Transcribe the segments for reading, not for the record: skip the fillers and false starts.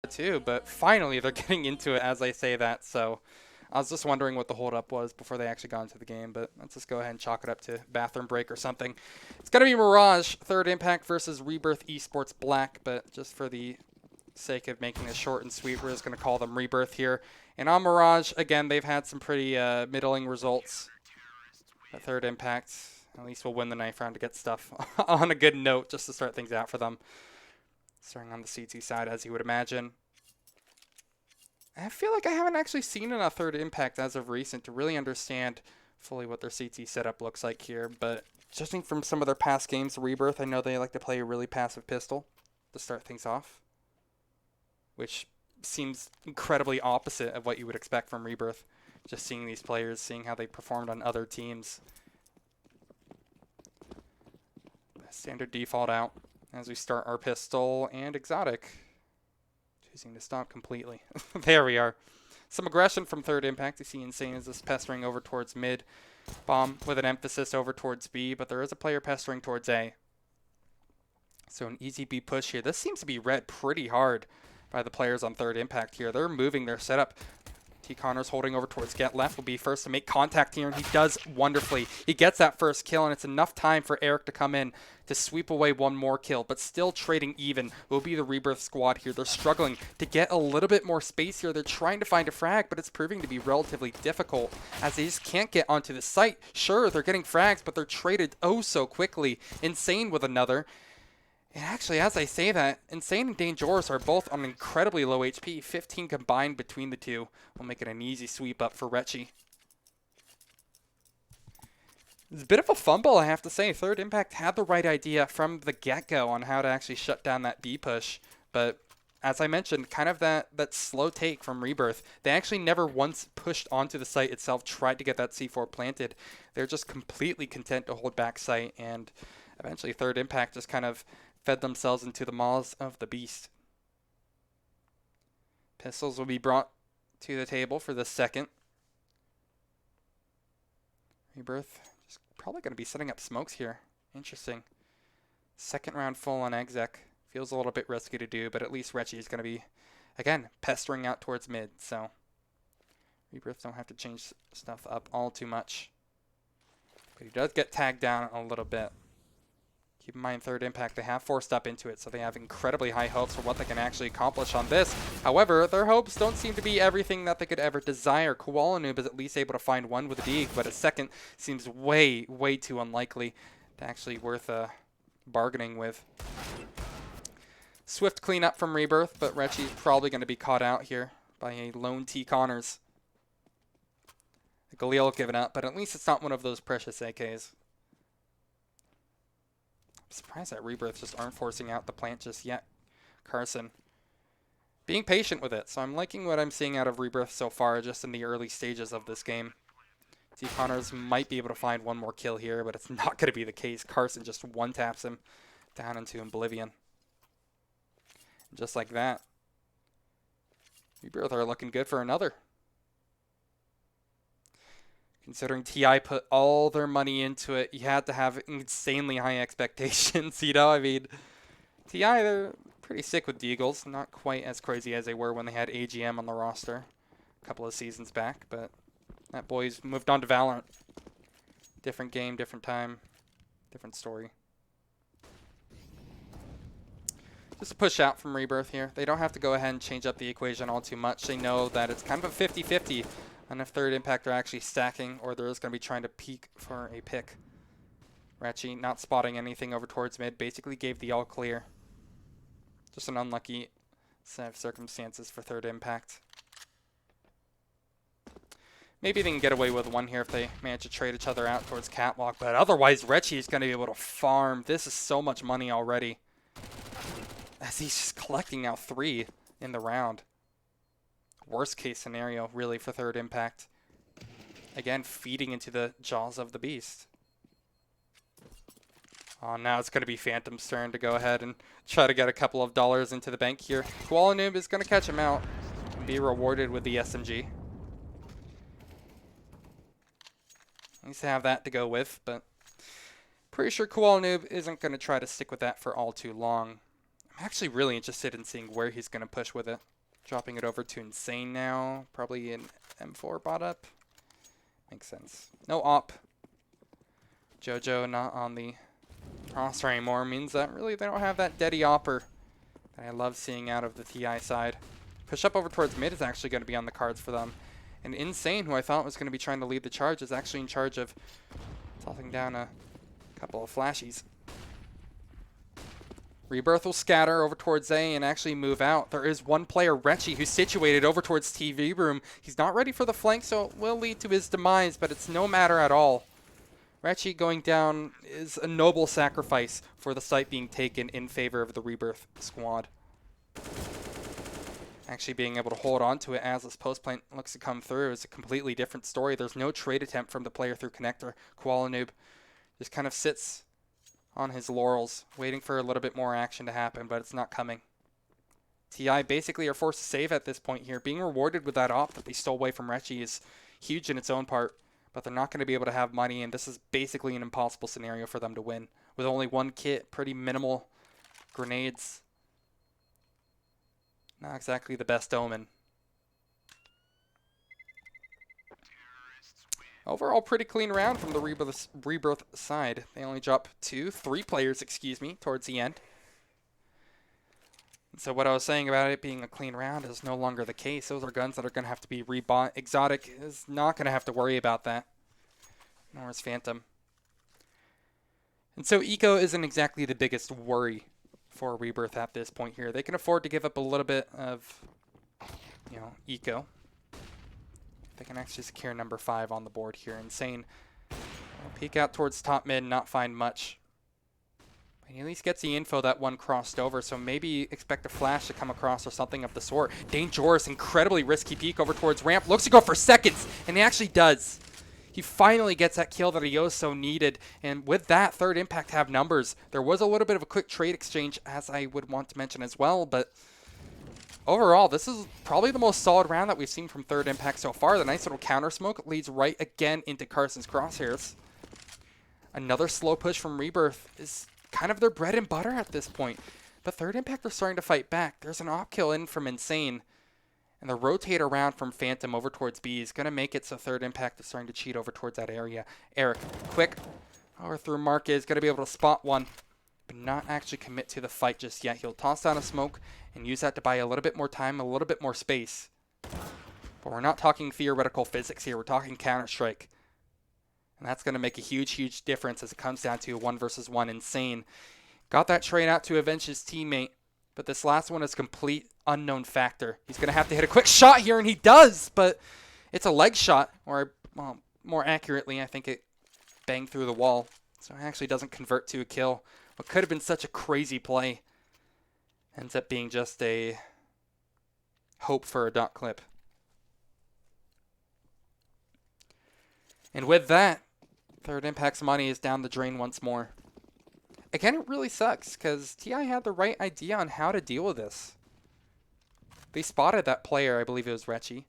too, but finally they're getting into it as I say that. So I was just wondering what the holdup was before they actually got into the game, but let's just go ahead and chalk it up to bathroom break or something. It's going to be Mirage, Third Impact versus Rebirth Esports Black, but just for the sake of making this short and sweet, we're just going to call them Rebirth here. And on Mirage, again, they've had some pretty middling results. At Third Impact, at least we'll win the knife round to get stuff on a good note just to start things out for them. Starting on the CT side, as you would imagine. I feel like I haven't actually seen enough Third Impact as of recent to really understand fully what their CT setup looks like here, but judging from some of their past games, Rebirth, I know they like to play a really passive pistol to start things off, which seems incredibly opposite of what you would expect from Rebirth. Just seeing these players, seeing how they performed on other teams. Standard default out as we start our pistol and exotic. Choosing to stop completely. There we are. Some aggression from Third Impact. You see Insane is just pestering over towards mid. Bomb with an emphasis over towards B, but there is a player pestering towards A. So an easy B push here. This seems to be read pretty hard by the players on Third Impact here. They're moving their setup. T. Connors holding over towards Get Left will be first to make contact here, and he does wonderfully. He gets that first kill, and it's enough time for Eric to come in to sweep away one more kill, but still trading even will be the Rebirth squad here. They're struggling to get a little bit more space here. They're trying to find a frag, but it's proving to be relatively difficult as they just can't get onto the site. Sure, they're getting frags, but they're traded oh so quickly. Insane with another. And actually, as I say that, Insane and Dangerous are both on incredibly low HP. 15 combined between the two will make it an easy sweep up for Retchi. It's a bit of a fumble, I have to say. Third Impact had the right idea from the get-go on how to actually shut down that B push. But as I mentioned, kind of that slow take from Rebirth. They actually never once pushed onto the site itself, tried to get that C4 planted. They're just completely content to hold back site, and eventually Third Impact just kind of fed themselves into the maws of the beast. Pistols will be brought to the table for the second. Rebirth just probably going to be setting up smokes here. Interesting. Second round full on exec. Feels a little bit risky to do, but at least Retchi is going to be, again, pestering out towards mid. So Rebirth don't have to change stuff up all too much. But he does get tagged down a little bit. Keep in mind, Third Impact, they have forced up into it, so they have incredibly high hopes for what they can actually accomplish on this. However, their hopes don't seem to be everything that they could ever desire. Koala Noob is at least able to find one with a dig, but a second seems way, way too unlikely to actually worth bargaining with. Swift cleanup from Rebirth, but Retchi's probably going to be caught out here by a lone T. Connors. Galil giving up, but at least it's not one of those precious AKs. I'm surprised that Rebirth just aren't forcing out the plant just yet. Carson being patient with it, so I'm liking what I'm seeing out of Rebirth so far just in the early stages of this game. T. Connors might be able to find one more kill here, but it's not going to be the case. Carson just one-taps him down into oblivion. And just like that, Rebirth are looking good for another. Considering TI put all their money into it, you had to have insanely high expectations, you know? I mean, TI, they're pretty sick with Deagles. Not quite as crazy as they were when they had AGM on the roster a couple of seasons back, but that boy's moved on to Valorant. Different game, different time, different story. Just a push out from Rebirth here. They don't have to go ahead and change up the equation all too much. They know that it's kind of a 50-50 on if Third Impact are actually stacking or they're just going to be trying to peek for a pick. Retchi not spotting anything over towards mid. Basically gave the all clear. Just an unlucky set of circumstances for Third Impact. Maybe they can get away with one here if they manage to trade each other out towards Catwalk. But otherwise, Retchi is going to be able to farm. This is so much money already, as he's just collecting now 3 in the round. Worst case scenario, really, for Third Impact. Again, feeding into the jaws of the beast. Oh, now it's going to be Phantom's turn to go ahead and try to get a couple of dollars into the bank here. Koala Noob is going to catch him out and be rewarded with the SMG. Needs to have that to go with, but pretty sure Koala Noob isn't going to try to stick with that for all too long. I'm actually really interested in seeing where he's going to push with it. Dropping it over to Insane now. Probably an M4 bot up. Makes sense. No op. Jojo not on the roster anymore means that really they don't have that deady opper that I love seeing out of the TI side. Push up over towards mid is actually going to be on the cards for them. And Insane, who I thought was going to be trying to lead the charge, is actually in charge of tossing down a couple of flashies. Rebirth will scatter over towards A and actually move out. There is one player, Retchy, who's situated over towards TV room. He's not ready for the flank, so it will lead to his demise, but it's no matter at all. Retchy going down is a noble sacrifice for the site being taken in favor of the Rebirth squad. Actually being able to hold on to it as this post plant looks to come through is a completely different story. There's no trade attempt from the player through connector. Koalanoob just kind of sits on his laurels, waiting for a little bit more action to happen, but it's not coming. TI basically are forced to save at this point here. Being rewarded with that op that they stole away from Retchy is huge in its own part, but they're not going to be able to have money, and this is basically an impossible scenario for them to win. With only one kit, pretty minimal grenades. Not exactly the best omen. Overall, pretty clean round from the Rebirth side. They only drop three players, towards the end. And so what I was saying about it being a clean round is no longer the case. Those are guns that are going to have to be rebought. Exotic is not going to have to worry about that. Nor is Phantom. And so Eco isn't exactly the biggest worry for Rebirth at this point here. They can afford to give up a little bit of, Eco. They can actually secure number 5 on the board here. Insane. Will peek out towards top mid and not find much. But he at least gets the info that one crossed over, so maybe expect a flash to come across or something of the sort. Dangerous, incredibly risky peek over towards ramp. Looks to go for seconds, and he actually does. He finally gets that kill that he so needed, and with that, Third Impact have numbers. There was a little bit of a quick trade exchange, as I would want to mention as well, but overall, this is probably the most solid round that we've seen from Third Impact so far. The nice little counter smoke leads right again into Carson's crosshairs. Another slow push from Rebirth is kind of their bread and butter at this point. But Third Impact are starting to fight back. There's an op kill in from Insane. And the rotate around from Phantom over towards B is going to make it so Third Impact is starting to cheat over towards that area. Eric, quick, over through Marquez, going to be able to spot one, but not actually commit to the fight just yet. He'll toss down a smoke and use that to buy a little bit more time, a little bit more space. But we're not talking theoretical physics here. We're talking Counter-Strike. And that's going to make a huge, huge difference as it comes down to a 1 versus 1. Insane. Got that trade out to avenge his teammate, but this last one is complete unknown factor. He's going to have to hit a quick shot here, and he does, but it's a leg shot, or well, more accurately, I think it banged through the wall. So it actually doesn't convert to a kill. What could have been such a crazy play ends up being just a hope for a dot clip. And with that, Third Impact's money is down the drain once more. Again, it really sucks because TI had the right idea on how to deal with this. They spotted that player, I believe it was Retchy,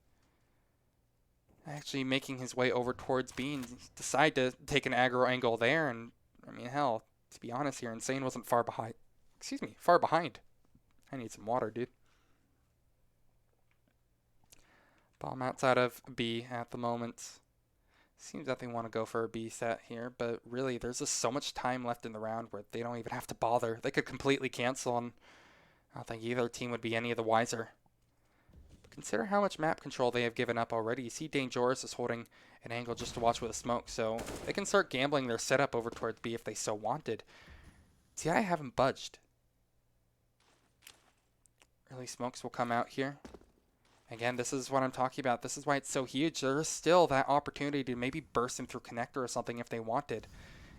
actually making his way over towards B and decide to take an aggro angle there. And I mean, hell, to be honest here, Insane wasn't far behind. Far behind. I need some water, dude. Bomb outside of B at the moment. Seems that they want to go for a B set here, but really there's just so much time left in the round where they don't even have to bother. They could completely cancel, and I don't think either team would be any of the wiser. But consider how much map control they have given up already. You see Dangerous is holding an angle just to watch with a smoke, so they can start gambling their setup over towards B if they so wanted. TI haven't budged. Early smokes will come out here. Again, this is what I'm talking about. This is why it's so huge. There is still that opportunity to maybe burst him through connector or something if they wanted.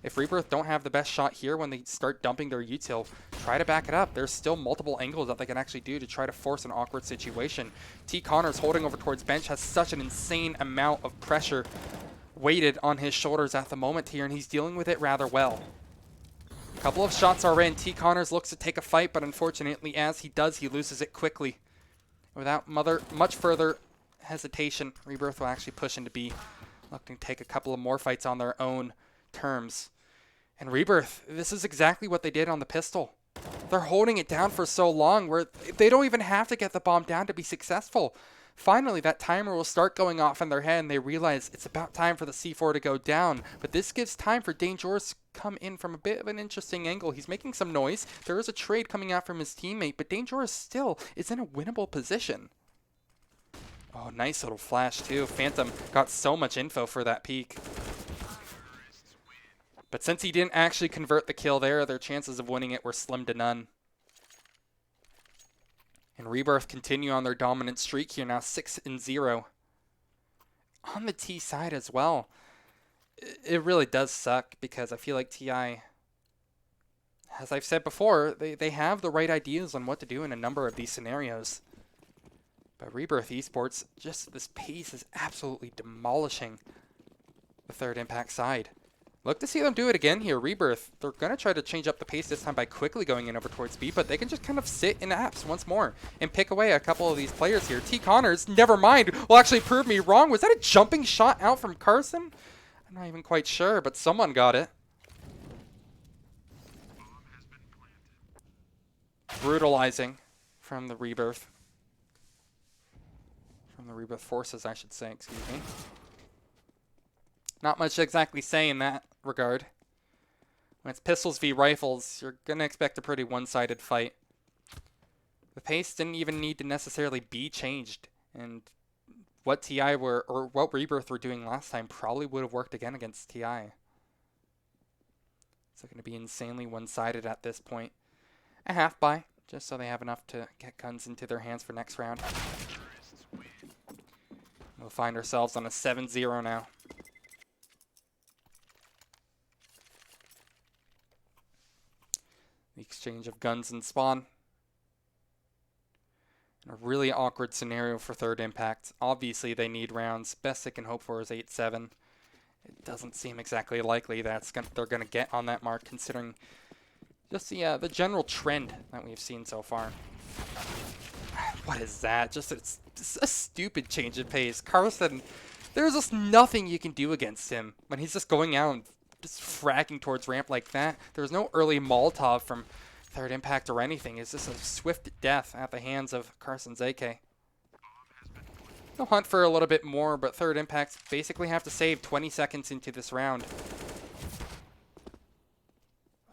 If Rebirth don't have the best shot here when they start dumping their util, try to back it up. There's still multiple angles that they can actually do to try to force an awkward situation. T. Connors holding over towards bench has such an insane amount of pressure weighted on his shoulders at the moment here, and he's dealing with it rather well. A couple of shots are in. T. Connors looks to take a fight, but unfortunately as he does, he loses it quickly. Without much further hesitation, Rebirth will actually push into B, looking to take a couple of more fights on their own terms. And Rebirth, this is exactly what they did on the pistol. They're holding it down for so long where they don't even have to get the bomb down to be successful. Finally, that timer will start going off in their head, and they realize it's about time for the C4 to go down. But this gives time for Dangerous to come in from a bit of an interesting angle. He's making some noise. There is a trade coming out from his teammate, but Dangerous still is in a winnable position. Oh, nice little flash, too. Phantom got so much info for that peek. But since he didn't actually convert the kill there, their chances of winning it were slim to none. And Rebirth continue on their dominant streak here now, 6-0. On the T side as well, it really does suck because I feel like TI, as I've said before, they have the right ideas on what to do in a number of these scenarios. But Rebirth Esports, just this pace is absolutely demolishing the Third Impact side. Look to see them do it again here. Rebirth, they're going to try to change up the pace this time by quickly going in over towards B, but they can just kind of sit in apps once more and pick away a couple of these players here. T. Connors, never mind, will actually prove me wrong. Was that a jumping shot out from Carson? I'm not even quite sure, but someone got it. Brutalizing from the Rebirth. From the Rebirth forces, I should say, excuse me. Not much exactly say in that regard. When it's pistols v rifles, you're going to expect a pretty one-sided fight. The pace didn't even need to necessarily be changed, and what TI were, or what Rebirth were doing last time probably would have worked again against TI. It's going to be insanely one-sided at this point. A half buy, just so they have enough to get guns into their hands for next round. We'll find ourselves on a 7-0 now. The exchange of guns and spawn. In a really awkward scenario for Third Impact. Obviously, they need rounds. Best they can hope for is 8-7. It doesn't seem exactly likely that they're going to get on that mark, considering just the general trend that we've seen so far. What is that? Just a stupid change of pace. Carson, there's just nothing you can do against him when he's just going out and just fragging towards ramp like that. There was no early Molotov from Third Impact or anything. It's just a swift death at the hands of Carson's AK. They'll hunt for a little bit more, but Third Impact basically have to save 20 seconds into this round.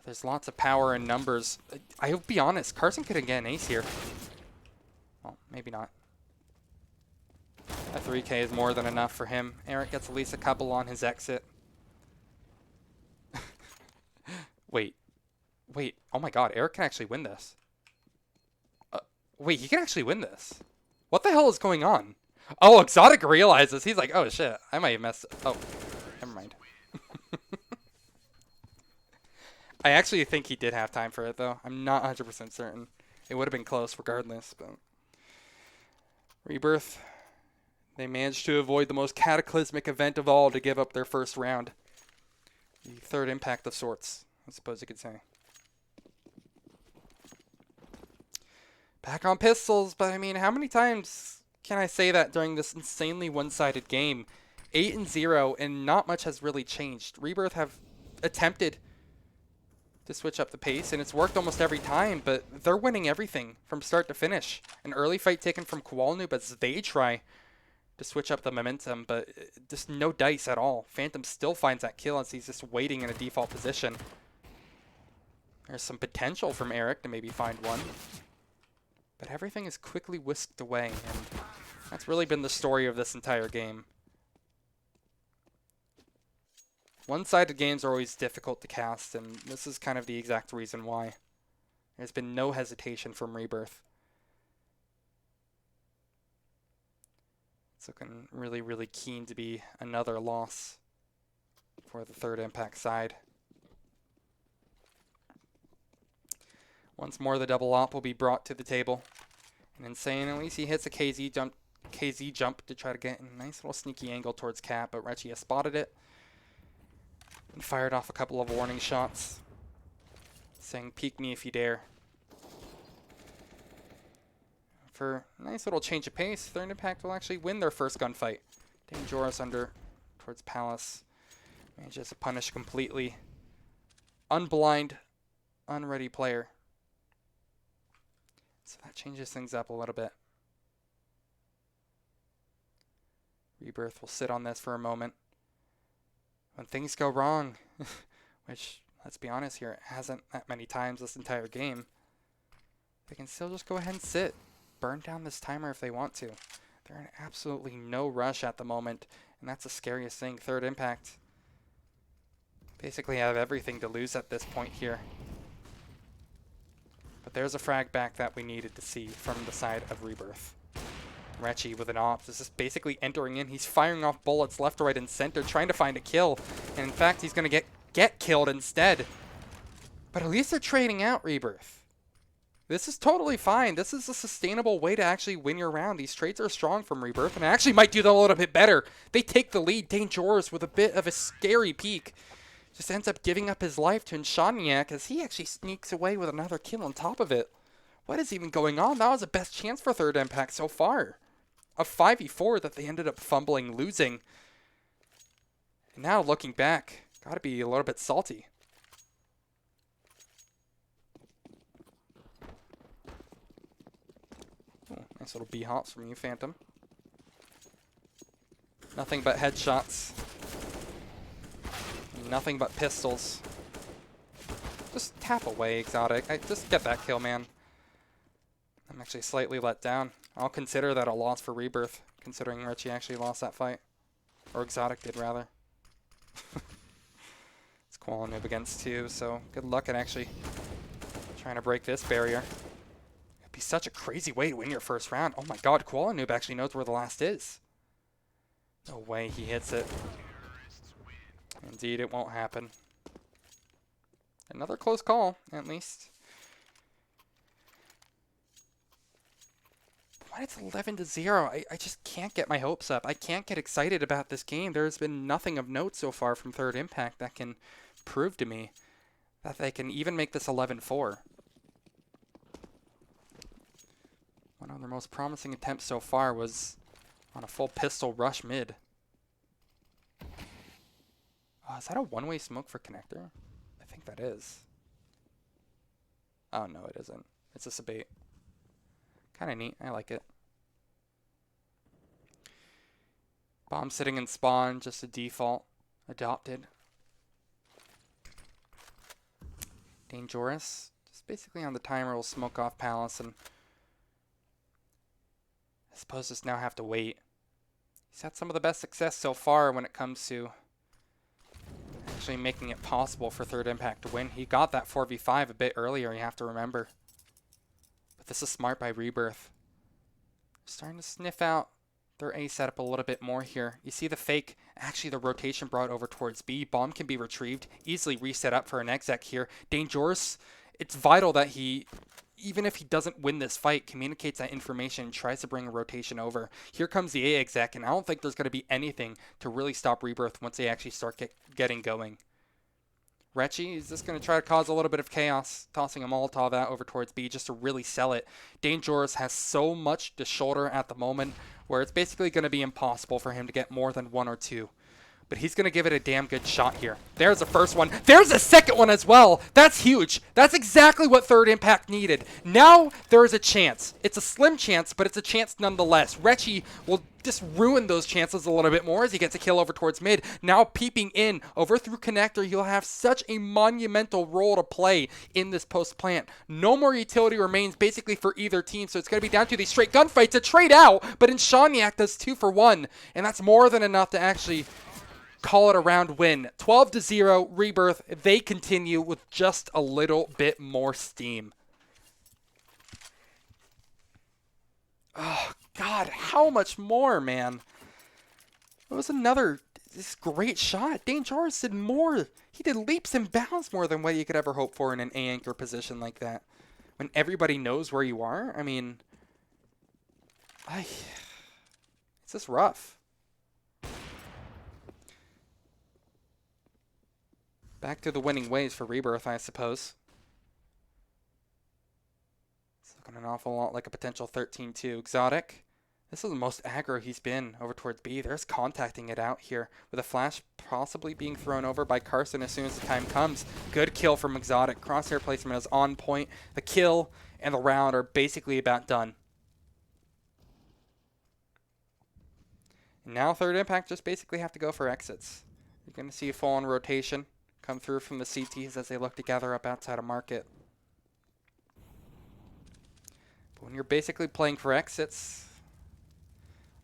There's lots of power in numbers. I'll be honest, Carson could get an ace here. Well, maybe not. A 3K is more than enough for him. Eric gets at least a couple on his exit. Wait, oh my god, Eric can actually win this. Wait, he can actually win this. What the hell is going on? Oh, Exotic realizes. He's like, oh shit, I might have messed up. Oh, never mind. I actually think he did have time for it, though. I'm not 100% certain. It would have been close regardless, but... Rebirth, they managed to avoid the most cataclysmic event of all to give up their first round. The Third Impact of sorts, I suppose you could say. Back on pistols, but I mean, how many times can I say that during this insanely one-sided game? 8-0, and not much has really changed. Rebirth have attempted to switch up the pace, and it's worked almost every time, but they're winning everything from start to finish. An early fight taken from Kowalnoob as they try to switch up the momentum, but just no dice at all. Phantom still finds that kill as he's just waiting in a default position. There's some potential from Eric to maybe find one. But everything is quickly whisked away, and that's really been the story of this entire game. One-sided games are always difficult to cast, and this is kind of the exact reason why. There's been no hesitation from Rebirth. It's looking really, really keen to be another loss for the Third Impact side. Once more, the double op will be brought to the table. And Insane, at least he hits a KZ jump to try to get a nice little sneaky angle towards Cap, but Reggie has spotted it and fired off a couple of warning shots, saying, "Peek me if you dare." For a nice little change of pace, Third Impact will actually win their first gunfight. Dangerous under towards Palace. Manages to punish completely unblind, unready player. So that changes things up a little bit. Rebirth will sit on this for a moment. When things go wrong, which, let's be honest here, it hasn't that many times this entire game, they can still just go ahead and sit. Burn down this timer if they want to. They're in absolutely no rush at the moment, and that's the scariest thing. Third Impact basically have everything to lose at this point here. But there's a frag back that we needed to see from the side of Rebirth. Recchi with an op. This is basically entering in. He's firing off bullets left, right, and center, trying to find a kill. And in fact, he's going to get killed instead. But at least they're trading out Rebirth. This is totally fine. This is a sustainable way to actually win your round. These trades are strong from Rebirth, and I actually might do that a little bit better. They take the lead. Dangerous with a bit of a scary peek. Just ends up giving up his life to Inshaniak as he actually sneaks away with another kill on top of it. What is even going on? That was the best chance for Third Impact so far. A 5v4 that they ended up fumbling, losing. And now looking back, gotta be a little bit salty. Oh, nice little B-hops from you, Phantom. Nothing but headshots. Nothing but pistols. Just tap away, Exotic. Just get that kill, man. I'm actually slightly let down. I'll consider that a loss for Rebirth, considering Richie actually lost that fight. Or Exotic did, rather. It's Qualinoob against 2, so good luck at actually trying to break this barrier. It'd be such a crazy way to win your first round. Oh my god, Qualinoob actually knows where the last is. No way he hits it. Indeed, it won't happen. Another close call, at least. When it's 11-0, I just can't get my hopes up. I can't get excited about this game. There's been nothing of note so far from Third Impact that can prove to me that they can even make this 11-4. One of their most promising attempts so far was on a full pistol rush mid. Is that a one-way smoke for connector? I think that is. Oh, no, it isn't. It's just a bait. Kind of neat. I like it. Bomb sitting in spawn, just a default. Adopted. Dangerous. Just basically on the timer, we'll smoke off Palace, and I suppose just now have to wait. He's had some of the best success so far when it comes to actually making it possible for Third Impact to win. He got that 4v5 a bit earlier, you have to remember. But this is smart by Rebirth. Starting to sniff out their A setup a little bit more here. You see the fake, actually the rotation brought over towards B. Bomb can be retrieved, easily reset up for an exec here. Dangerous, it's vital that he, even if he doesn't win this fight, communicates that information and tries to bring a rotation over. Here comes the A exec, and I don't think there's going to be anything to really stop Rebirth once they actually start getting going. Recchi is just going to try to cause a little bit of chaos, tossing a Molotov out over towards B just to really sell it. Dangerous has so much to shoulder at the moment where it's basically going to be impossible for him to get more than 1 or 2. But he's going to give it a damn good shot here. There's the first one. There's a second one as well. That's huge. That's exactly what Third Impact needed. Now there is a chance. It's a slim chance, but it's a chance nonetheless. Recchi will just ruin those chances a little bit more as he gets a kill over towards mid. Now peeping in over through connector, he'll have such a monumental role to play in this post plant. No more utility remains basically for either team, so it's going to be down to these straight gunfights to trade out. But Inshaniak does 2 for 1, and that's more than enough to actually call it a round win. 12-0, Rebirth. They continue with just a little bit more steam. Oh, God, how much more, man? It was this great shot. Dangerous did more. He did leaps and bounds more than what you could ever hope for in an A-anchor position like that. When everybody knows where you are, I mean, it's just rough. Back to the winning ways for Rebirth, I suppose. It's looking an awful lot like a potential 13-2. Exotic This is the most aggro he's been over towards B. There's contacting it out here with a flash possibly being thrown over by Carson as soon as the time comes. Good kill from Exotic. Crosshair placement is on point. The kill and the round are basically about done. And now Third Impact just basically have to go for exits. You're going to see a full-on rotation come through from the CTs as they look to gather up outside of market. But when you're basically playing for exits,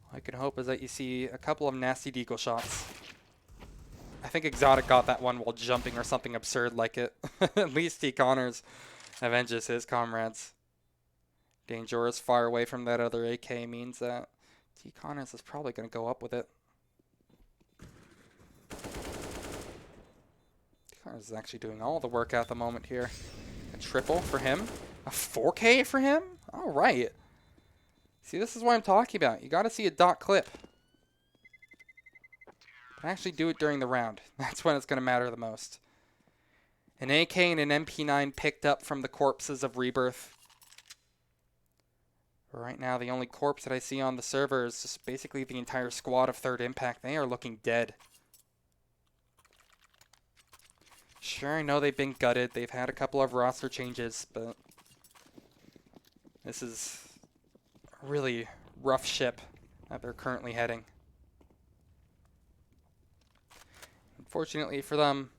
all I can hope is that you see a couple of nasty deagle shots. I think Exotic got that one while jumping or something absurd like it. At least T. Connors avenges his comrades. Dangerous far away from that other AK means that T. Connors is probably going to go up with it. T. Connors is actually doing all the work at the moment here. A triple for him. A 4K for him? All right. See, this is what I'm talking about. You got to see a dot clip. But actually do it during the round. That's when it's going to matter the most. An AK and an MP9 picked up from the corpses of Rebirth. But right now, the only corpse that I see on the server is just basically the entire squad of Third Impact. They are looking dead. Sure, I know they've been gutted. They've had a couple of roster changes, but this is a really rough ship that they're currently heading. Unfortunately for them,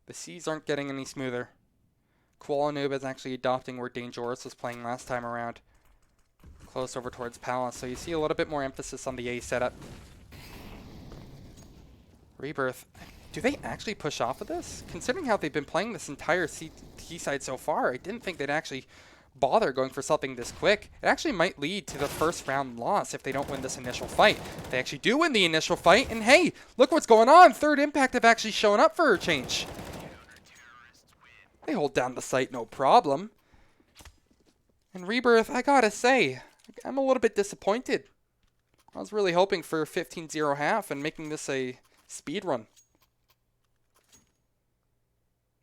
the seas aren't getting any smoother. Noob is actually adopting where Dangerous was playing last time around. Close over towards Palace, so you see a little bit more emphasis on the A setup. Rebirth, do they actually push off of this? Considering how they've been playing this entire CT side so far, I didn't think they'd actually bother going for something this quick. It actually might lead to the first round loss if they don't win this initial fight. They actually do win the initial fight, and hey, look what's going on. Third Impact have actually shown up for a change. They hold down the site no problem. And Rebirth, I gotta say, I'm a little bit disappointed. I was really hoping for 15-0 half and making this a speed run.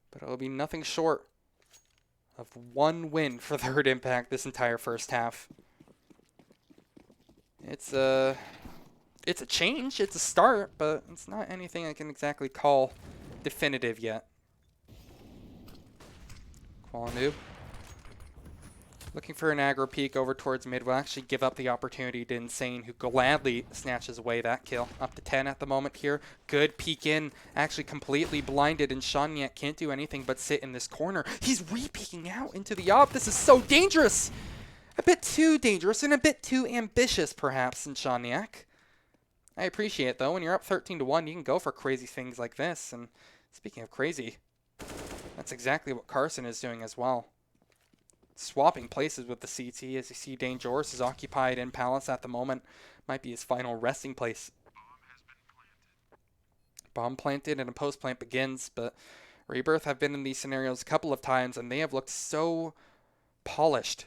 But it'll be nothing short of one win for Third Impact this entire first half. It's a change, it's a start, but it's not anything I can exactly call definitive yet. Noob looking for an aggro peek over towards mid will actually give up the opportunity to Insane, who gladly snatches away that kill. Up to 10 at the moment here. Good peek in, actually completely blinded, and Shaniak can't do anything but sit in this corner. He's re-peeking out into the op. This is so dangerous! A bit too dangerous and a bit too ambitious, perhaps, in Shaniak. I appreciate it, though. When you're up 13-1, you can go for crazy things like this. And speaking of crazy, that's exactly what Carson is doing as well. Swapping places with the CT as you see Dangerous is occupied in Palace at the moment. Might be his final resting place. Bomb planted and a post plant begins, but Rebirth have been in these scenarios a couple of times and they have looked so polished.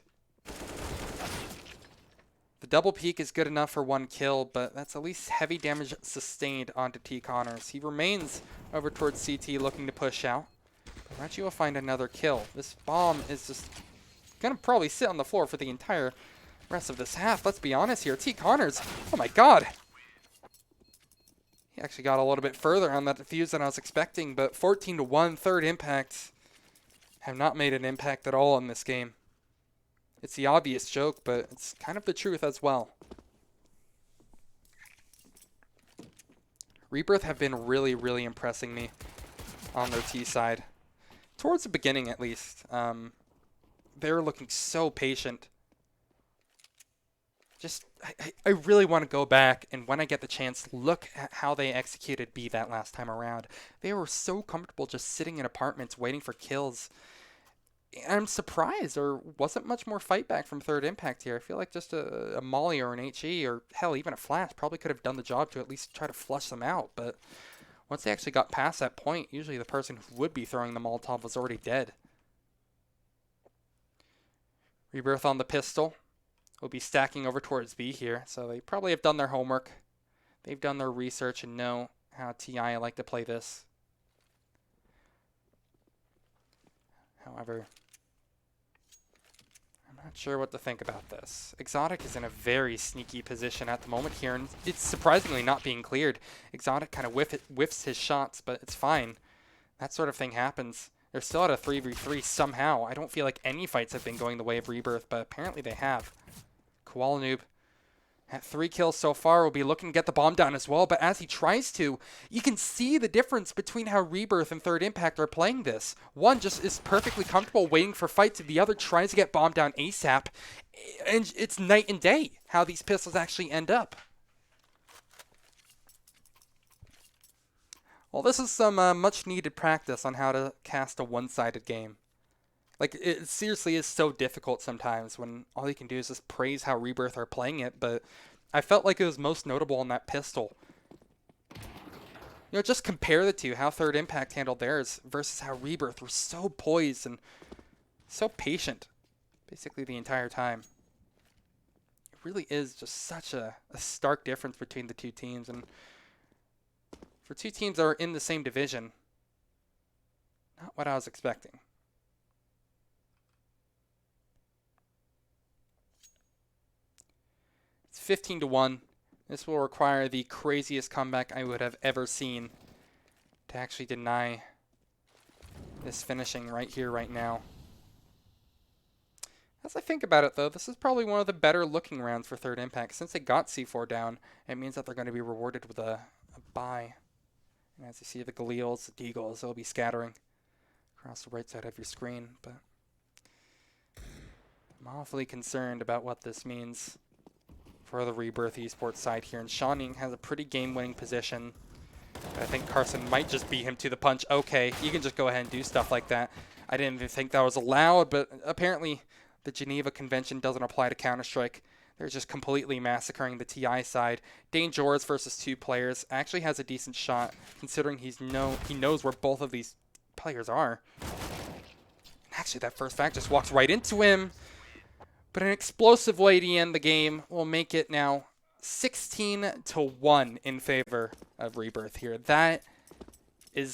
The double peek is good enough for one kill, but that's at least heavy damage sustained onto T. Connors. He remains over towards CT looking to push out. But Reggie will find another kill. This bomb is just gonna probably sit on the floor for the entire rest of this half. Let's be honest here. T. Connors, oh my god. He actually got a little bit further on that defuse than I was expecting, but 14-1, Third Impact have not made an impact at all in this game. It's the obvious joke, but it's kind of the truth as well. Rebirth have been really, really impressing me on their T side. Towards the beginning, at least. They're looking so patient. I really want to go back, and when I get the chance, look at how they executed B that last time around. They were so comfortable just sitting in apartments waiting for kills. And I'm surprised there wasn't much more fight back from Third Impact here. I feel like just a Molly or an HE or hell, even a Flash probably could have done the job to at least try to flush them out. But once they actually got past that point, usually the person who would be throwing the Molotov was already dead. Rebirth on the pistol. Will be stacking over towards B here, so they probably have done their homework. They've done their research and know how TI like to play this. However, I'm Not sure what to think about this. Exotic is in a very sneaky position at the moment here, and it's surprisingly not being cleared. Exotic kind of whiffs his shots, but it's fine. That sort of thing happens. They're still at a 3v3 somehow. I don't feel like any fights have been going the way of Rebirth, but apparently they have. Koala Noob at 3 kills so far will be looking to get the bomb down as well, but as he tries to, you can see the difference between how Rebirth and Third Impact are playing this. One just is perfectly comfortable waiting for fights, and the other tries to get bombed down ASAP. And it's night and day how these pistols actually end up. Well, this is some much needed practice on how to cast a one-sided game. Like, it seriously is so difficult sometimes when all you can do is just praise how Rebirth are playing it, but I felt like it was most notable on that pistol. You know, just compare the two, how Third Impact handled theirs versus how Rebirth were so poised and so patient, basically the entire time. It really is just such a stark difference between the two teams, and for two teams that are in the same division, not what I was expecting. It's 15-1. This will require the craziest comeback I would have ever seen to actually deny this finishing right here, right now. As I think about it, though, this is probably one of the better looking rounds for Third Impact. Since they got C4 down, it means that they're going to be rewarded with a bye. And as you see, the Galeals, the Deagles, they'll be scattering across the right side of your screen. But I'm awfully concerned about what this means for the Rebirth esports side here. And Shawning has a pretty game-winning position. But I think Carson might just beat him to the punch. Okay, you can just go ahead and do stuff like that. I didn't even think that was allowed, but apparently the Geneva Convention doesn't apply to Counter-Strike. They're just completely massacring the TI side. Dangerous versus 2 players. Actually has a decent shot, considering he knows where both of these players are. Actually, that first fact just walks right into him. But an explosive way to end the game will make it now 16-1 in favor of Rebirth here. That is